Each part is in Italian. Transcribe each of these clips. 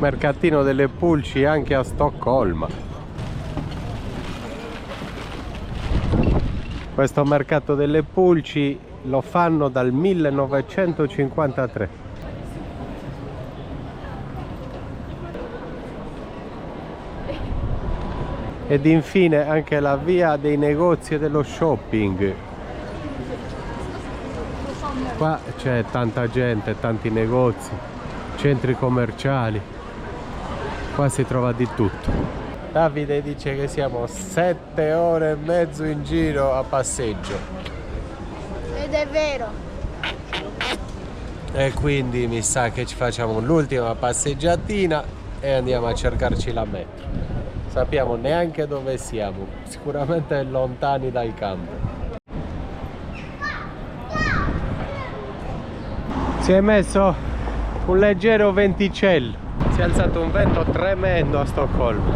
Mercatino delle pulci anche a Stoccolma. Questo mercato delle pulci lo fanno dal 1953. Ed infine anche la via dei negozi e dello shopping. Qua c'è tanta gente, tanti negozi, centri commerciali. Qua si trova di tutto. Davide dice che siamo 7 ore e mezzo in giro a passeggio. Ed è vero. E quindi mi sa che ci facciamo l'ultima passeggiatina e andiamo a cercarci la metro. Sappiamo neanche dove siamo, sicuramente lontani dal campo. Si è messo un leggero venticello, si è alzato un vento tremendo a Stoccolma,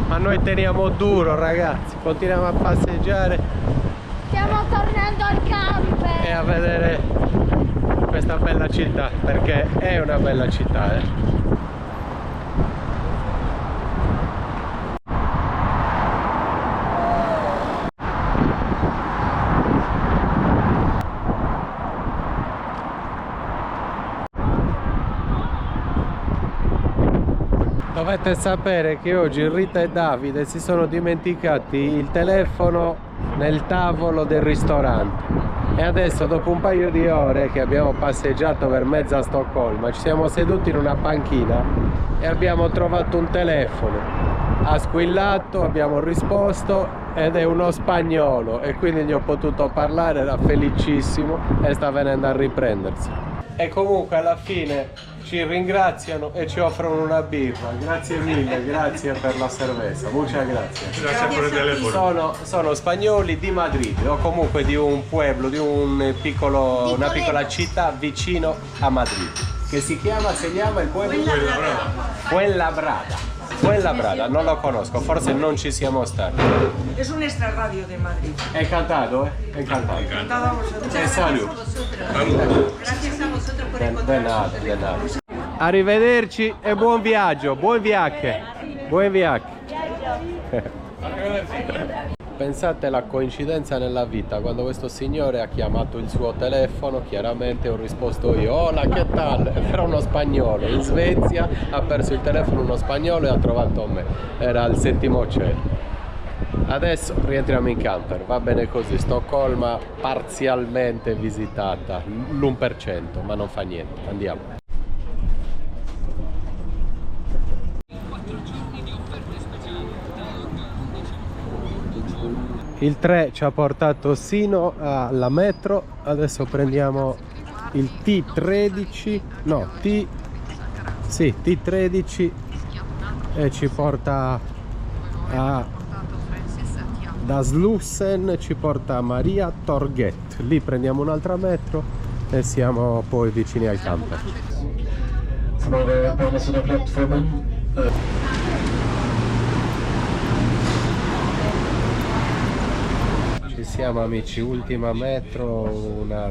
ma noi teniamo duro ragazzi, continuiamo a passeggiare. Stiamo tornando al camper E a vedere questa bella città, perché è una bella città, Dovete sapere che oggi Rita e Davide si sono dimenticati il telefono nel tavolo del ristorante e adesso, dopo un paio di ore che abbiamo passeggiato per mezza Stoccolma, ci siamo seduti in una panchina e abbiamo trovato un telefono. Ha squillato, abbiamo risposto ed è uno spagnolo e quindi gli ho potuto parlare, era felicissimo e sta venendo a riprendersi. E comunque alla fine ci ringraziano e ci offrono una birra. Grazie mille, grazie per la cerveza, muchas gracias. Grazie per il telefono. Sono spagnoli di Madrid o comunque di un pueblo, di una piccola città vicino a Madrid, che si chiama il pueblo? Fuenlabrada. Fuenlabrada, non lo conosco, forse non ci siamo stati. Es un extrarradio de Madrid. Encantado, encantado. Encantado a vosotros. E salud. Gracias a vosotros por De encontrarnos. nada, de nada. Arrivederci e buon viaggio, buon viaggio. Buon viaggio. Pensate alla coincidenza nella vita, quando questo signore ha chiamato il suo telefono, chiaramente ho risposto io, hola, che tal? Era uno spagnolo, in Svezia ha perso il telefono uno spagnolo e ha trovato me, era al 7° cielo. Adesso rientriamo in camper, va bene così, Stoccolma parzialmente visitata, l'1%, ma non fa niente, andiamo. Il 3 ci ha portato sino alla metro, adesso prendiamo il T13, no, T13 e ci porta da Slussen, ci porta a Maria Torget, lì prendiamo un'altra metro e siamo poi vicini al camper. Ci siamo amici, ultima metro, una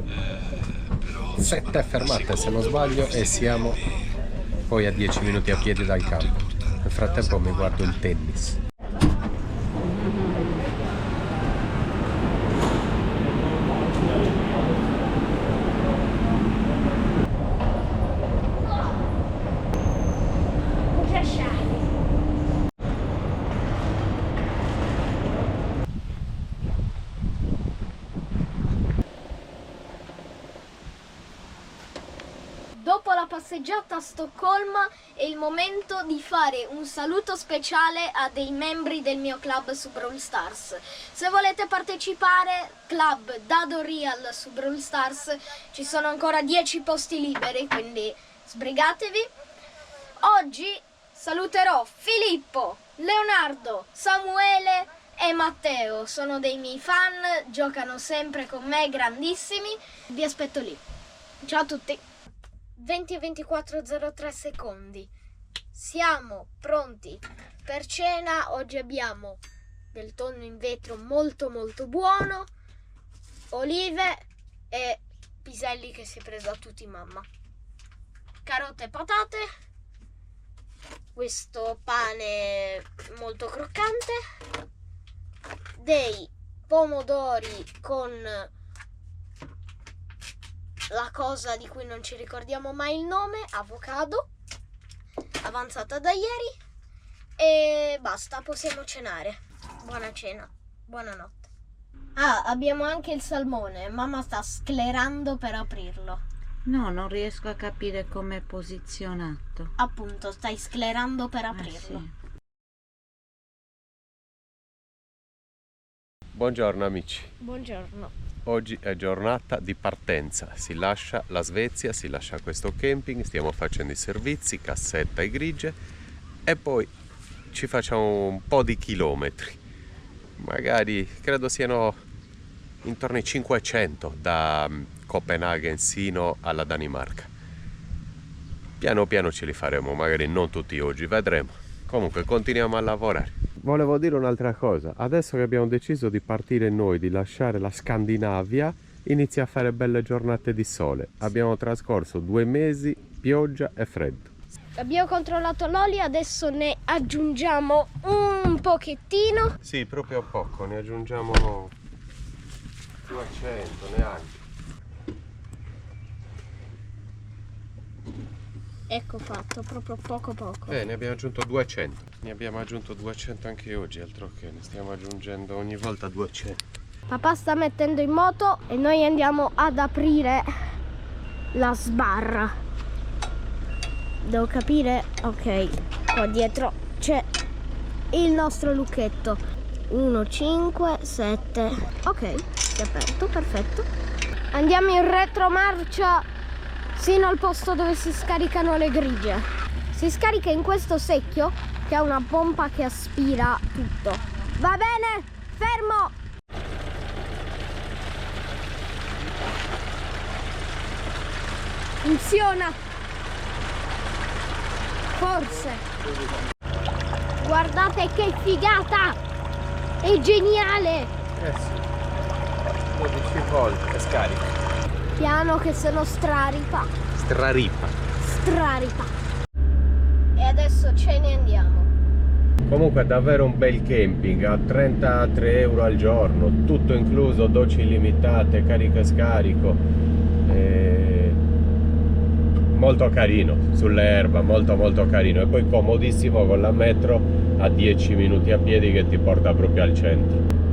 7 fermate se non sbaglio e siamo poi a 10 minuti a piedi dal campo. Nel frattempo mi guardo il tennis. Dopo la passeggiata a Stoccolma è il momento di fare un saluto speciale a dei membri del mio club su Brawl Stars. Se volete partecipare, club Dado Real su Brawl Stars, ci sono ancora 10 posti liberi, quindi sbrigatevi. Oggi saluterò Filippo, Leonardo, Samuele e Matteo. Sono dei miei fan, giocano sempre con me, grandissimi. Vi aspetto lì. Ciao a tutti. 20 e 24:03 secondi. Siamo pronti per cena. Oggi abbiamo del tonno in vetro molto molto buono, olive e piselli che si è preso a tutti mamma, carote e patate questo pane molto croccante, dei pomodori con la cosa di cui non ci ricordiamo mai il nome, avocado, avanzata da ieri, e basta, possiamo cenare. Buona cena, buonanotte. Ah, abbiamo anche il salmone, mamma sta sclerando per aprirlo. No, non riesco a capire come è posizionato. Appunto, stai sclerando per aprirlo. Sì. Buongiorno amici. Buongiorno. Oggi è giornata di partenza, si lascia la Svezia, si lascia questo camping, stiamo facendo i servizi, Cassetta e Grigie e poi ci facciamo un po' di chilometri, magari credo siano intorno ai 500 da Copenaghen sino alla Danimarca. Piano piano ce li faremo, magari non tutti oggi, vedremo. Comunque continuiamo a lavorare. Volevo dire un'altra cosa, adesso che abbiamo deciso di partire noi, di lasciare la Scandinavia, inizia a fare belle giornate di sole. Abbiamo trascorso 2 mesi, pioggia e freddo. Abbiamo controllato l'olio, adesso ne aggiungiamo un pochettino. Sì, proprio poco, ne aggiungiamo 200 neanche. Ecco fatto, proprio poco. Ne abbiamo aggiunto 200. Ne abbiamo aggiunto 200 anche oggi, altro che ne stiamo aggiungendo ogni volta 200. Papà sta mettendo in moto e noi andiamo ad aprire la sbarra. Devo capire? Ok, qua dietro c'è il nostro lucchetto. 1, 5, 7. Ok, si è aperto, perfetto. Andiamo in retromarcia sino al posto dove si scaricano le grigie. Si scarica in questo secchio che ha una pompa che aspira tutto. Va bene? Fermo! Funziona! Forse! Guardate che figata! È geniale! Sì, 12 volte e scarica. Piano che se no straripa. Straripa. E adesso ce ne andiamo. Comunque è davvero un bel camping, a 33 euro al giorno, tutto incluso, docce illimitate, carica e scarico. Molto carino, sull'erba, molto carino. E poi comodissimo con la metro a 10 minuti a piedi che ti porta proprio al centro.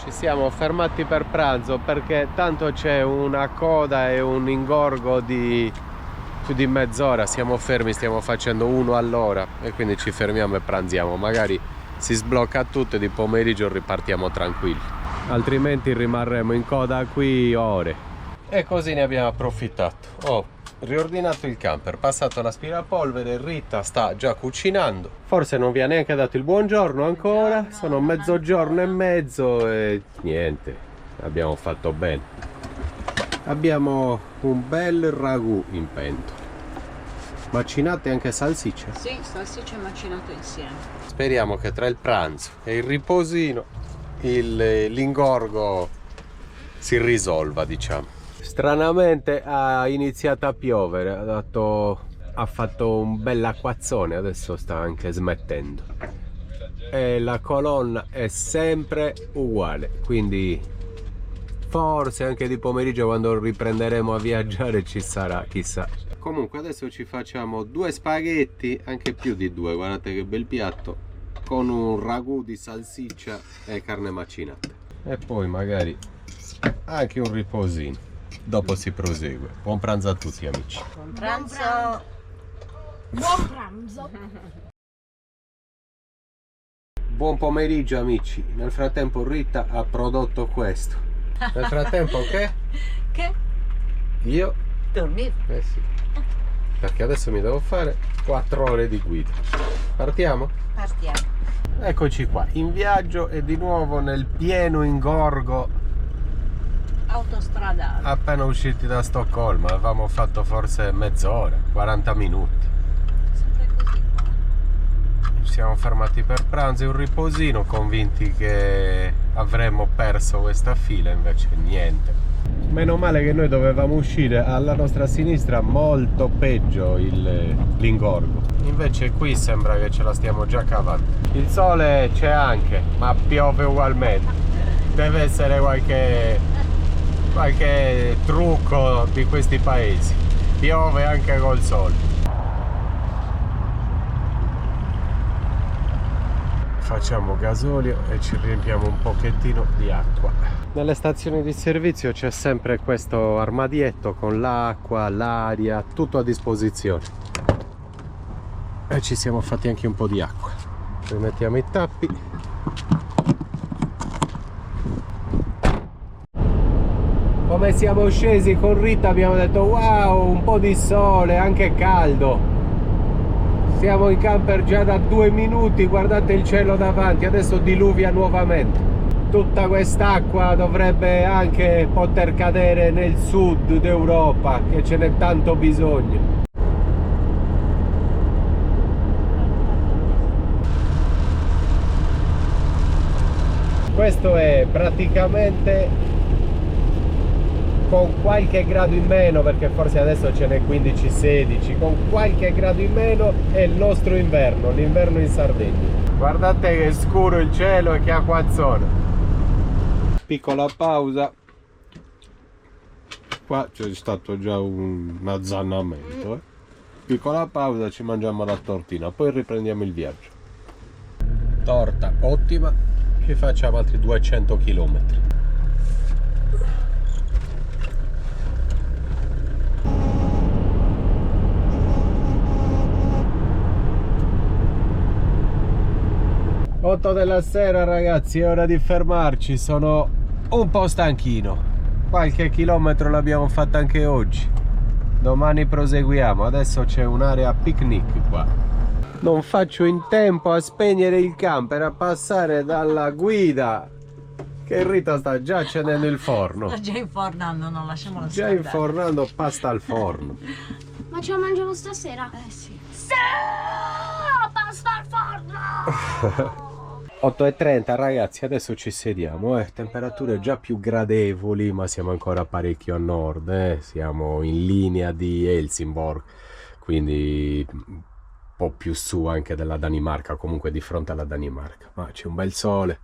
Siamo fermati per pranzo perché tanto c'è una coda e un ingorgo di più di mezz'ora. Siamo fermi, stiamo facendo uno all'ora e quindi ci fermiamo e pranziamo. Magari si sblocca tutto e di pomeriggio ripartiamo tranquilli, altrimenti rimarremo in coda qui ore. E così ne abbiamo approfittato. Ho riordinato il camper, passato l'aspirapolvere, Rita sta già cucinando. Forse non vi ha neanche dato il buongiorno ancora, sono mezzogiorno e mezzo e niente, abbiamo fatto bene. Abbiamo un bel ragù in pentola, macinate anche salsicce. Sì, salsicce macinato insieme. Speriamo che tra il pranzo e il riposino l'ingorgo si risolva, diciamo. Stranamente ha iniziato a piovere, ha fatto un bell'acquazzone, adesso sta anche smettendo. E la colonna è sempre uguale, quindi forse anche di pomeriggio quando riprenderemo a viaggiare ci sarà, chissà. Comunque adesso ci facciamo 2 spaghetti, anche più di 2, guardate che bel piatto, con un ragù di salsiccia e carne macinata. E poi magari anche un riposino. Dopo si prosegue. Buon pranzo a tutti amici. Buon pranzo. Buon pranzo. Buon pomeriggio amici. Nel frattempo Rita ha prodotto questo. Nel frattempo che? Che? Io? Dormivo. Eh sì. Perché adesso mi devo fare 4 ore di guida. Partiamo? Partiamo. Eccoci qua, in viaggio e di nuovo nel pieno ingorgo Autostradale. appena usciti da Stoccolma. Avevamo fatto forse mezz'ora, 40 minuti. Sempre così qua. Ci siamo fermati per pranzo e un riposino, convinti che avremmo perso questa fila, invece niente. Meno male che noi dovevamo uscire alla nostra sinistra, molto peggio l'ingorgo. Invece qui sembra che ce la stiamo già cavando. Il sole c'è anche, ma piove ugualmente. Deve essere qualche trucco di questi paesi. Piove anche col sole. Facciamo gasolio e ci riempiamo un pochettino di acqua. Nelle stazioni di servizio c'è sempre questo armadietto con l'acqua, l'aria, tutto a disposizione. E ci siamo fatti anche un po' di acqua. Rimettiamo i tappi. Come siamo scesi con Rita abbiamo detto wow, un po' di sole, anche caldo. Siamo in camper già da 2 minuti, guardate il cielo davanti, adesso diluvia nuovamente. Tutta quest'acqua dovrebbe anche poter cadere nel sud d'Europa, che ce n'è tanto bisogno. Questo è praticamente con qualche grado in meno, perché forse adesso ce n'è 15-16, con qualche grado in meno è il nostro inverno, l'inverno in Sardegna. Guardate che scuro il cielo e che acquazzone. Piccola pausa. Qua c'è stato già un azzannamento. Piccola pausa, ci mangiamo la tortina, poi riprendiamo il viaggio. Torta ottima, ci facciamo altri 200 km. Otto della sera ragazzi, è ora di fermarci, sono un po' stanchino, qualche chilometro l'abbiamo fatta anche oggi, domani proseguiamo, adesso c'è un'area picnic qua. Non faccio in tempo a spegnere il camper, a passare dalla guida, che Rita sta già accendendo il forno. Sta già infornando, non lasciamolo già stare. infornando pasta al forno. Ma ce la mangiamo stasera? Sì. Sì! Pasta al forno! 8:30 ragazzi, adesso ci sediamo, temperature già più gradevoli, ma siamo ancora parecchio a nord, siamo in linea di Helsingborg, quindi un po' più su anche della Danimarca, comunque di fronte alla Danimarca, ma c'è un bel sole,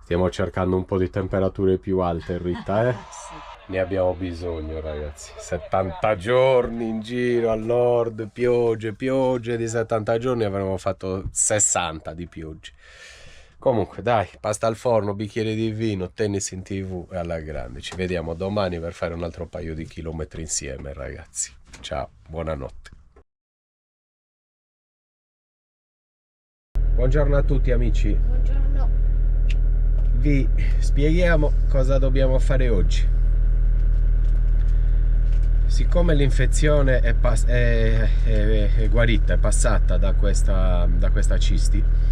stiamo cercando un po' di temperature più alte Rita, Sì. ne abbiamo bisogno ragazzi, 70 giorni in giro al nord, piogge di 70 giorni, avremmo fatto 60 di piogge. Comunque dai, pasta al forno, bicchiere di vino, tennis in TV e alla grande. Ci vediamo domani per fare un altro paio di chilometri insieme ragazzi. Ciao, buonanotte. Buongiorno a tutti amici. Buongiorno. Vi spieghiamo cosa dobbiamo fare oggi. Siccome l'infezione è guarita, è passata da questa cisti,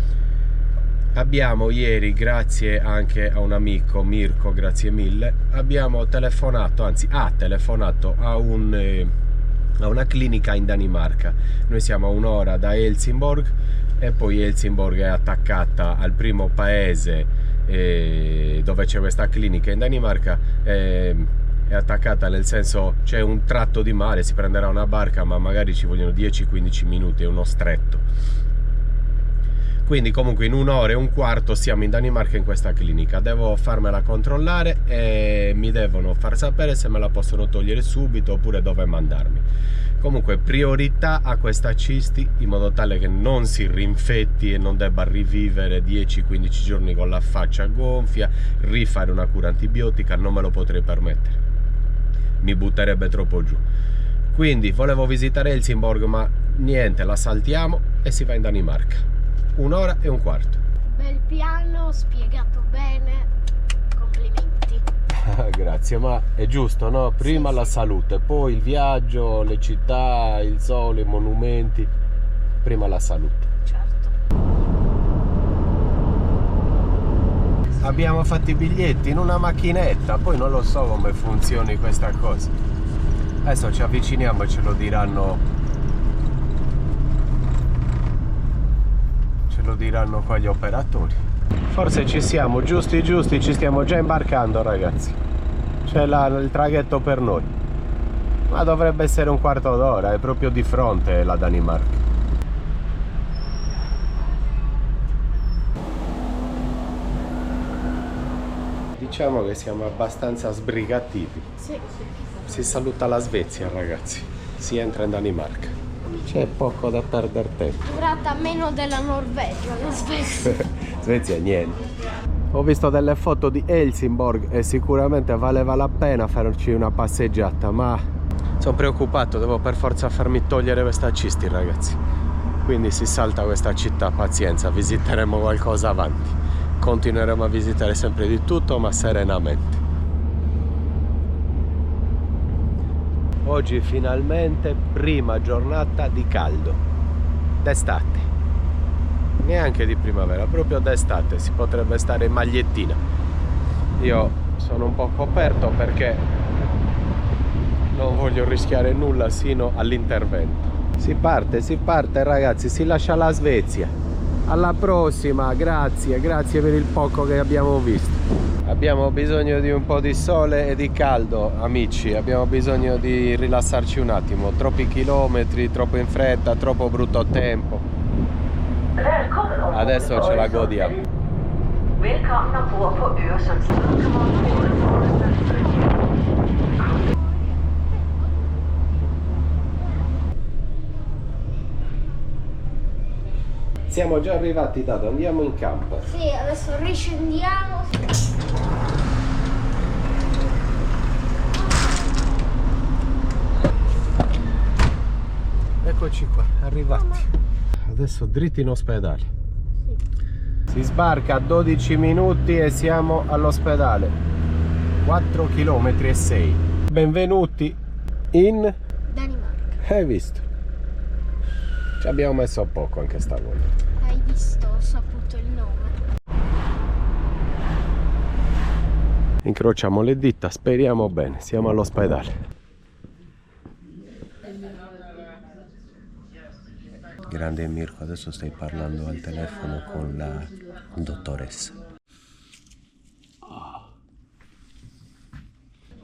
abbiamo ieri, grazie anche a un amico, Mirko, grazie mille, abbiamo telefonato, anzi ha telefonato a una clinica in Danimarca. Noi siamo a un'ora da Helsingborg e poi Helsingborg è attaccata al primo paese dove c'è questa clinica in Danimarca. È attaccata nel senso c'è un tratto di mare, si prenderà una barca ma magari ci vogliono 10-15 minuti, è uno stretto. Quindi comunque in 1 ora e un quarto siamo in Danimarca in questa clinica. Devo farmela controllare e mi devono far sapere se me la possono togliere subito oppure dove mandarmi. Comunque priorità a questa cisti in modo tale che non si rinfetti e non debba rivivere 10-15 giorni con la faccia gonfia, rifare una cura antibiotica, non me lo potrei permettere. Mi butterebbe troppo giù. Quindi volevo visitare Helsingborg ma niente, la saltiamo e si va in Danimarca. 1 ora e un quarto. Bel piano, spiegato bene, complimenti. Grazie, ma è giusto, no? Prima Sì, la sì. salute, poi il viaggio, le città, il sole, i monumenti, prima la salute. Certo. Abbiamo fatto i biglietti in una macchinetta, poi non lo so come funzioni questa cosa. Adesso ci avviciniamo e ce lo diranno qua gli operatori. Forse ci siamo giusti, ci stiamo già imbarcando ragazzi. c'è il traghetto per noi, ma dovrebbe essere un quarto d'ora, è proprio di fronte la Danimarca. Diciamo che siamo abbastanza sbrigativi. Sì. Si saluta la Svezia, ragazzi, si entra in Danimarca, c'è poco da perdere tempo. Durata meno della Norvegia, la Svezia. Svezia niente. Ho visto delle foto di Helsingborg e sicuramente valeva la pena farci una passeggiata, ma sono preoccupato, devo per forza farmi togliere questa cisti, ragazzi. Quindi si salta questa città, pazienza, visiteremo qualcosa avanti. Continueremo a visitare sempre di tutto, ma serenamente. Oggi finalmente prima giornata di caldo, d'estate. Neanche di primavera, proprio d'estate, si potrebbe stare in magliettina. Io sono un po' coperto perché non voglio rischiare nulla sino all'intervento. Si parte ragazzi, si lascia la Svezia. Alla prossima, grazie per il poco che abbiamo visto. Abbiamo bisogno di un po' di sole e di caldo, amici, abbiamo bisogno di rilassarci un attimo. Troppi chilometri, troppo in fretta, troppo brutto tempo. Adesso ce la godiamo. Velkommen ombord på Øresundsbroen. Siamo già arrivati, Dado, andiamo in campo. Sì, adesso riscendiamo. Eccoci qua, arrivati. Adesso dritti in ospedale. Si sbarca a 12 minuti e siamo all'ospedale. 4 km e 6. Benvenuti in Danimarca. Hai visto? Ci abbiamo messo poco anche stavolta. Hai visto, ho saputo il nome. Incrociamo le dita, speriamo bene, siamo all'ospedale. Grande Mirko, adesso stai parlando al telefono con la dottoressa.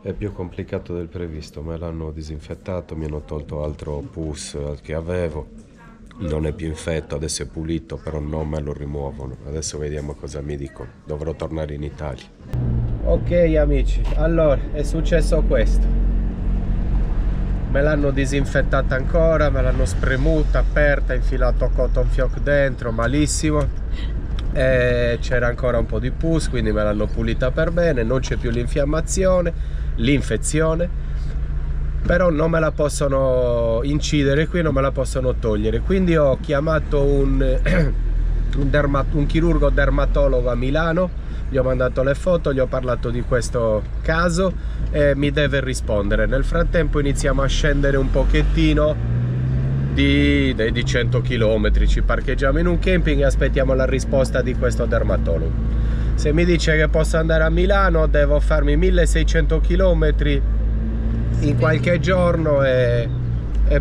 È più complicato del previsto, me l'hanno disinfettato, mi hanno tolto altro pus che avevo. Non è più infetto, adesso è pulito, però non me lo rimuovono. Adesso vediamo cosa mi dicono. Dovrò tornare in Italia. Ok amici, allora è successo questo. Me l'hanno disinfettata ancora, me l'hanno spremuta, aperta, infilato cotton fioc dentro, malissimo. C'era ancora un po' di pus, quindi me l'hanno pulita per bene, non c'è più l'infiammazione, l'infezione, però non me la possono incidere qui, non me la possono togliere. Quindi ho chiamato un chirurgo dermatologo a Milano, gli ho mandato le foto, gli ho parlato di questo caso e mi deve rispondere. Nel frattempo iniziamo a scendere un pochettino di 100 km, ci parcheggiamo in un camping e aspettiamo la risposta di questo dermatologo. Se mi dice che posso andare a Milano, devo farmi 1600 km in qualche giorno e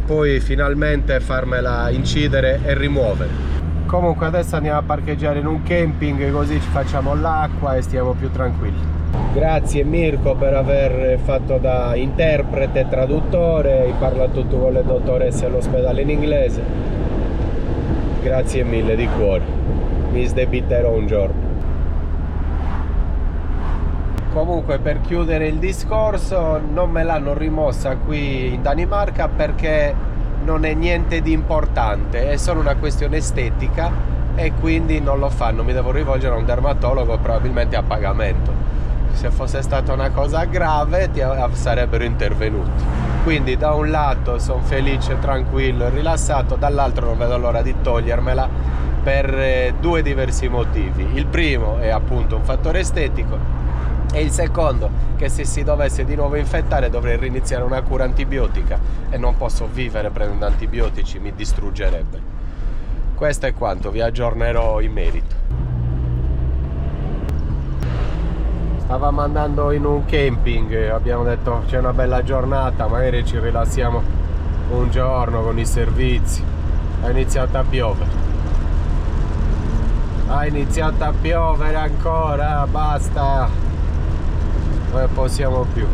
poi finalmente farmela incidere e rimuovere. Comunque adesso andiamo a parcheggiare in un camping, così ci facciamo l'acqua e stiamo più tranquilli. Grazie Mirko per aver fatto da interprete e traduttore, hai parlato tu con le dottoresse all'ospedale in inglese. Grazie mille di cuore, mi sdebiterò un giorno. Comunque, per chiudere il discorso, non me l'hanno rimossa qui in Danimarca perché non è niente di importante, è solo una questione estetica e quindi non lo fanno. Mi devo rivolgere a un dermatologo, probabilmente a pagamento. Se fosse stata una cosa grave sarebbero intervenuti. Quindi da un lato sono felice, tranquillo e rilassato, dall'altro non vedo l'ora di togliermela per due diversi motivi. Il primo è appunto un fattore estetico e il secondo che se si dovesse di nuovo infettare dovrei riniziare una cura antibiotica e non posso vivere prendendo antibiotici, mi distruggerebbe. Questo è quanto, vi aggiornerò in merito. Stavamo andando in un camping, abbiamo detto c'è una bella giornata, magari ci rilassiamo un giorno con i servizi. Ha iniziato a piovere. Ha iniziato a piovere ancora, basta. non ne possiamo più.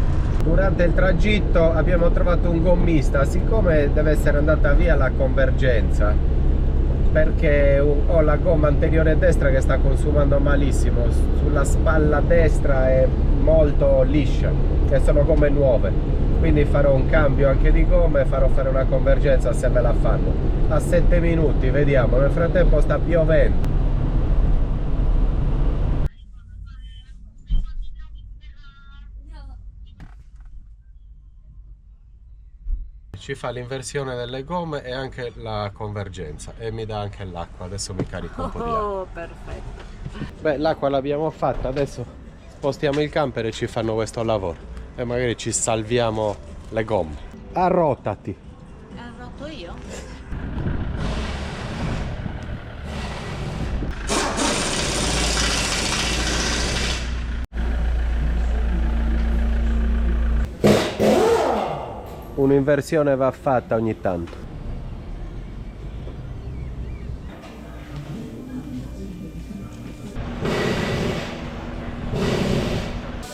Durante il tragitto abbiamo trovato un gommista, siccome deve essere andata via la convergenza, perché ho la gomma anteriore destra che sta consumando malissimo, sulla spalla destra è molto liscia, che sono gomme nuove, quindi farò un cambio anche di gomme e farò fare una convergenza se me la fanno. A 7 minuti, vediamo, nel frattempo sta piovendo. Ci fa l'inversione delle gomme e anche la convergenza e mi dà anche l'acqua. Adesso mi carico un po' di acqua. Oh, perfetto. Beh, l'acqua l'abbiamo fatta, adesso spostiamo il camper e ci fanno questo lavoro e magari ci salviamo le gomme. Arrotati. Arroto io? Un'inversione va fatta ogni tanto.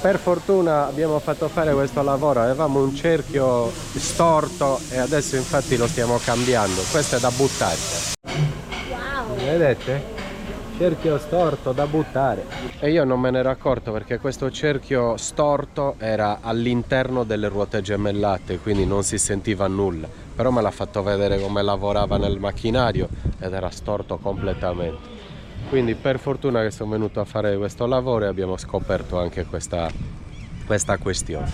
Per fortuna abbiamo fatto fare questo lavoro, avevamo un cerchio storto e adesso infatti lo stiamo cambiando. Questo è da buttare. Wow! Vedete? Cerchio storto da buttare. E io non me ne ero accorto perché questo cerchio storto era all'interno delle ruote gemellate, quindi non si sentiva nulla. Però me l'ha fatto vedere come lavorava nel macchinario ed era storto completamente. Quindi per fortuna che sono venuto a fare questo lavoro e abbiamo scoperto anche questa questione.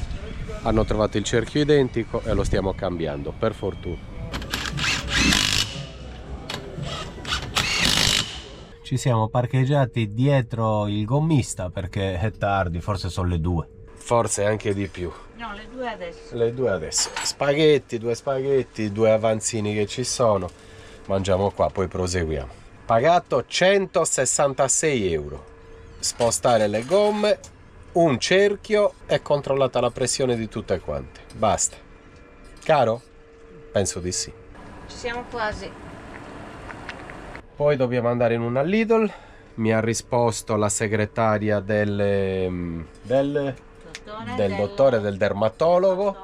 Hanno trovato il cerchio identico e lo stiamo cambiando, per fortuna. Ci siamo parcheggiati dietro il gommista perché è tardi, forse sono le 2. Forse anche di più. No, le 2 adesso. Le 2 adesso. Spaghetti, 2 spaghetti, 2 avanzini che ci sono. Mangiamo qua, poi proseguiamo. Pagato 166 euro. Spostare le gomme, un cerchio e controllata la pressione di tutte quante. Basta. Caro? Penso di sì. Ci siamo quasi. Poi dobbiamo andare in una Lidl. Mi ha risposto la segretaria del dottore, del dermatologo,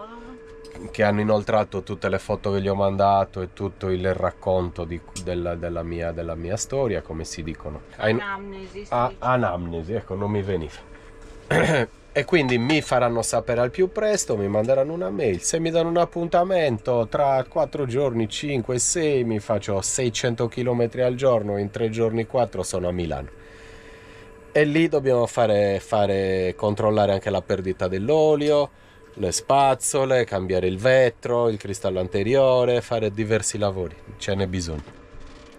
che hanno inoltrato tutte le foto che gli ho mandato e tutto il racconto della mia storia, come si dicono. Anamnesi. Anamnesi, ecco, non mi veniva. E quindi mi faranno sapere al più presto, mi manderanno una mail. Se mi danno un appuntamento tra 4 giorni, 5, 6, mi faccio 600 km al giorno, in 3 giorni 4 sono a Milano. E lì dobbiamo fare controllare anche la perdita dell'olio, le spazzole, cambiare il vetro, il cristallo anteriore, fare diversi lavori, ce n'è bisogno.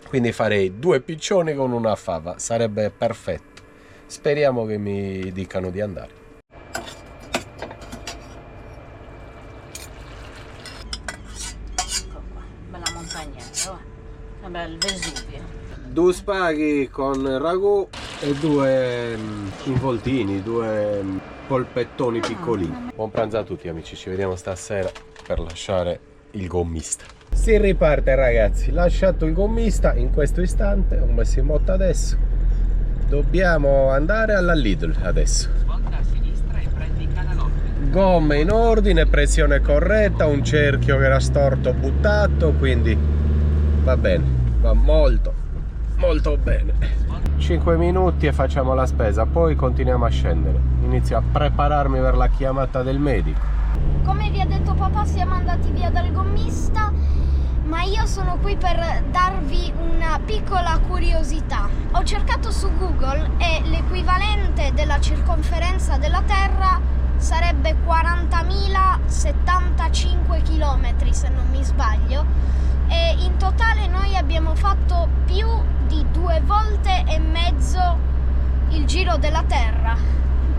Quindi farei 2 piccioni con una fava, sarebbe perfetto. Speriamo che mi dicano di andare. Ecco qua, bella montagnetta, sembra il Vesuvio. 2 spaghi con ragù e 2 involtini, 2 polpettoni piccolini. Buon pranzo a tutti amici, ci vediamo stasera per lasciare il gommista. Si riparte ragazzi, lasciato il gommista in questo istante, ho messo in moto adesso. Dobbiamo andare alla Lidl adesso. Svolta a sinistra e prendi Canalotte. Gomme in ordine, pressione corretta, un cerchio che era storto buttato, quindi va bene, va molto bene. 5 minuti e facciamo la spesa, poi continuiamo a scendere. Inizio a prepararmi per la chiamata del medico. Come vi ha detto papà, siamo andati via dal gommista, ma io sono qui per darvi una piccola curiosità. Ho cercato su Google e l'equivalente della circonferenza della Terra sarebbe 40.075 km, se non mi sbaglio, e in totale noi abbiamo fatto più di 2 volte e mezzo il giro della Terra,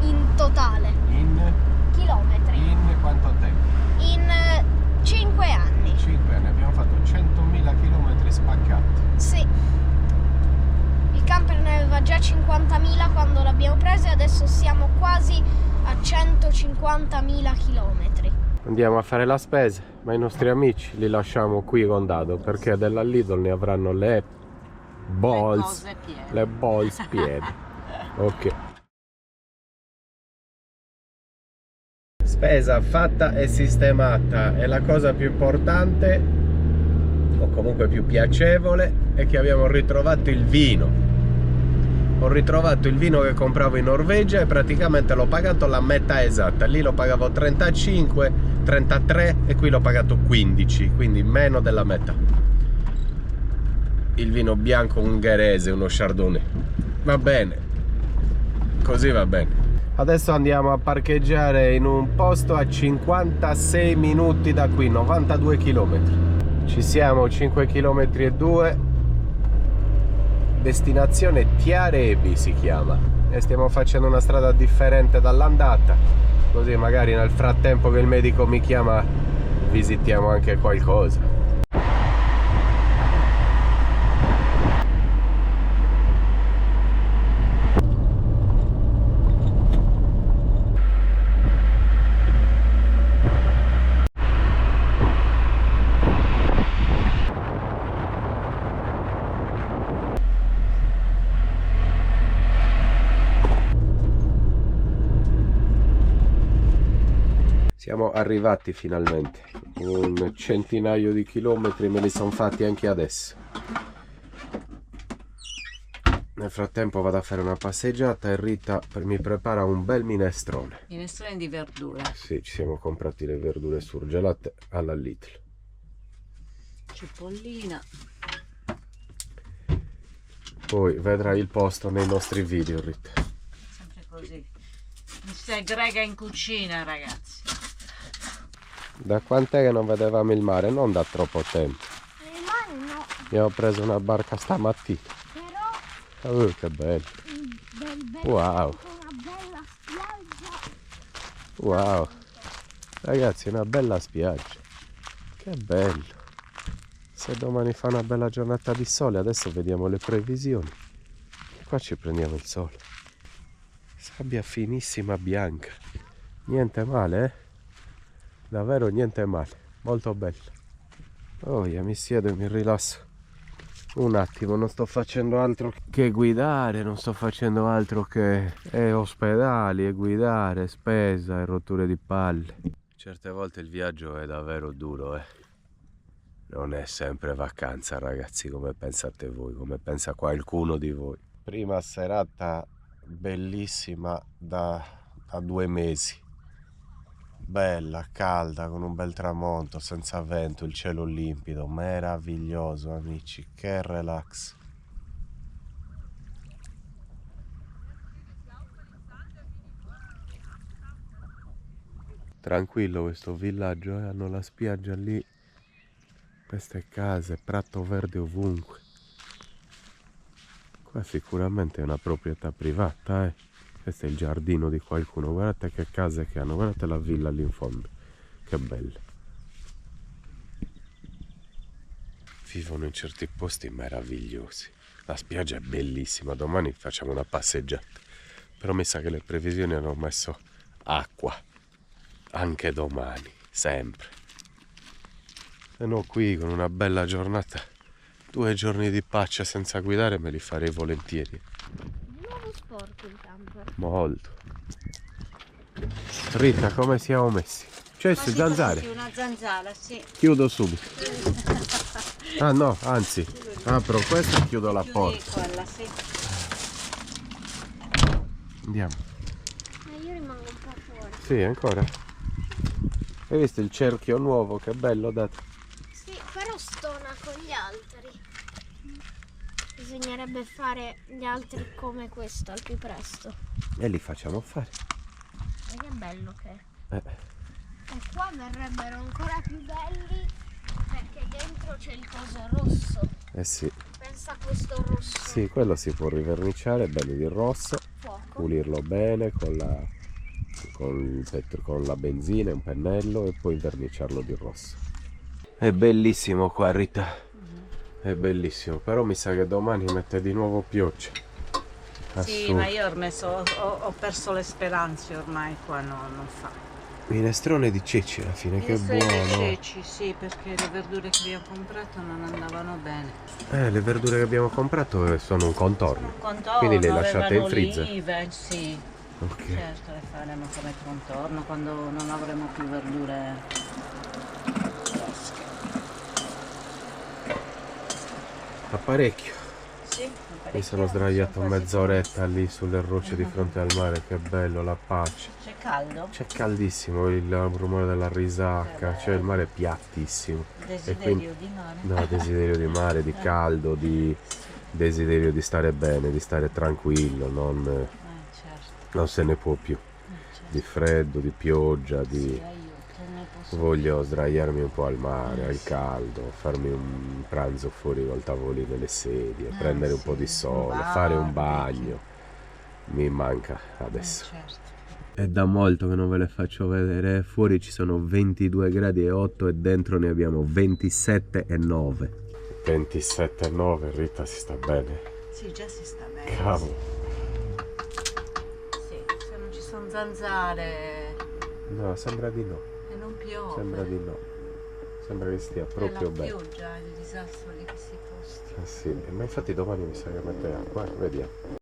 in totale. In Chilometri. quanto tempo? In 5 anni. 5 anni, abbiamo fatto 100.000 km spaccati. Sì. Il camper ne aveva già 50.000 quando l'abbiamo preso e adesso siamo quasi a 150.000 km. Andiamo a fare la spesa, ma i nostri amici li lasciamo qui con Dado perché della Lidl ne avranno le balls piede. Ok. Spesa fatta e sistemata, e la cosa più importante, o comunque più piacevole, è che abbiamo ritrovato il vino. Ho ritrovato il vino che compravo in Norvegia e praticamente l'ho pagato la metà esatta. Lì lo pagavo 35, 33 e qui l'ho pagato 15, quindi meno della metà. Il vino bianco ungherese, uno Chardonnay. Va bene, così va bene. Adesso andiamo a parcheggiare in un posto a 56 minuti da qui, 92 km. Ci siamo, 5 km e 2. Destinazione Tiarebi si chiama, e stiamo facendo una strada differente dall'andata, così magari nel frattempo che il medico mi chiama visitiamo anche qualcosa. Siamo arrivati finalmente, un centinaio di chilometri me li sono fatti anche adesso. Nel frattempo vado a fare una passeggiata e Rita mi prepara un bel minestrone. Minestrone di verdure. Sì, ci siamo comprati le verdure surgelate alla Lidl. Cipollina. Poi vedrai il posto nei nostri video, Rita. Sempre così. Mi si aggrega in cucina, ragazzi. Da quant'è che non vedevamo il mare? Non da troppo tempo. Il mare no, Abbiamo preso una barca stamattina. però Che bello. bel Wow. una bella spiaggia. Wow. Ragazzi, una bella spiaggia. Che bello. Se domani fa una bella giornata di sole, adesso vediamo le previsioni. Qua ci prendiamo il sole. Sabbia finissima bianca. Niente male, eh? Davvero niente male. Molto bello. Oh, io mi siedo e mi rilasso un attimo. Non sto facendo altro che guidare, non sto facendo altro che ospedali e guidare, spesa e rotture di palle. Certe volte il viaggio è davvero duro, eh. Non è sempre vacanza, ragazzi, come pensate voi, come pensa qualcuno di voi. Prima serata bellissima da 2 mesi. Bella, calda, con un bel tramonto, senza vento, il cielo limpido, meraviglioso, amici, che relax. Tranquillo questo villaggio, hanno la spiaggia lì, queste case, prato verde ovunque. Qua sicuramente è una proprietà privata, eh. Questo è il giardino di qualcuno, guardate che case che hanno, guardate la villa lì in fondo, che bella. Vivono in certi posti meravigliosi, la spiaggia è bellissima, domani facciamo una passeggiata, però mi sa che le previsioni hanno messo acqua, anche domani, sempre. Se no qui con una bella giornata, 2 giorni di pace senza guidare me li farei volentieri. Nuovo sporco il camper. Molto. Rita, come siamo messi? C'è Sì, zanzare? una zanzara, sì. Chiudo subito. Ah no, anzi, apro questo e chiudo la Chiudi porta. quella, sì. Andiamo. Ma io rimango un po' fuori. Sì, ancora. Hai visto il cerchio nuovo? Che bello, dato. Sì, però stona con gli altri. Bisognerebbe fare gli altri come questo al più presto. E li facciamo fare. E che bello che è. Eh. E qua verrebbero ancora più belli perché dentro c'è il coso rosso. Eh sì. Pensa a questo rosso. Sì, quello si può riverniciare bene di rosso, Fuoco. pulirlo bene con la benzina e un pennello e poi inverniciarlo di rosso. È bellissimo qua, Rita. È bellissimo, però mi sa che domani mette di nuovo pioggia. Sì, ma io ho perso le speranze ormai, qua non fa. Minestrone di ceci alla fine, che buono. Ceci, sì, perché le verdure che abbiamo comprato non andavano bene. Le verdure che abbiamo comprato sono un contorno. Contorno, Quindi le lasciate in avevano freezer? olive, sì. Ok. Certo, le faremo come contorno quando non avremo più verdure fresche. Apparecchio. Sì, Mi sono sdraiato mezz'oretta lì sulle rocce di fronte al mare, che bello, la pace. C'è caldo? C'è caldissimo, il rumore della risacca, cioè il mare è piattissimo. Desiderio di mare? No, desiderio di mare, di caldo, di desiderio di stare bene, di stare tranquillo, Certo, non se ne può più. certo. Di freddo, di pioggia, Sì, aiuto, ne posso voglio sdraiarmi un po' al mare, al caldo, farmi un pranzo fuori col tavolino e le sedie, prendere un po' di sole, fare un bagno. Mi manca adesso. certo. È da molto che non ve le faccio vedere, fuori ci sono 22 gradi e 8 e dentro ne abbiamo 27 e 9. 27 e 9, Rita, si sta bene. Sì, già si sta bene. Cavolo. Sì, se non ci sono zanzare No, sembra di no, e non piove. sembra di no. Sembra che stia È proprio la bene. pioggia, il disastro di questi posti. Sì, ma infatti domani mi sa che mette acqua, vediamo.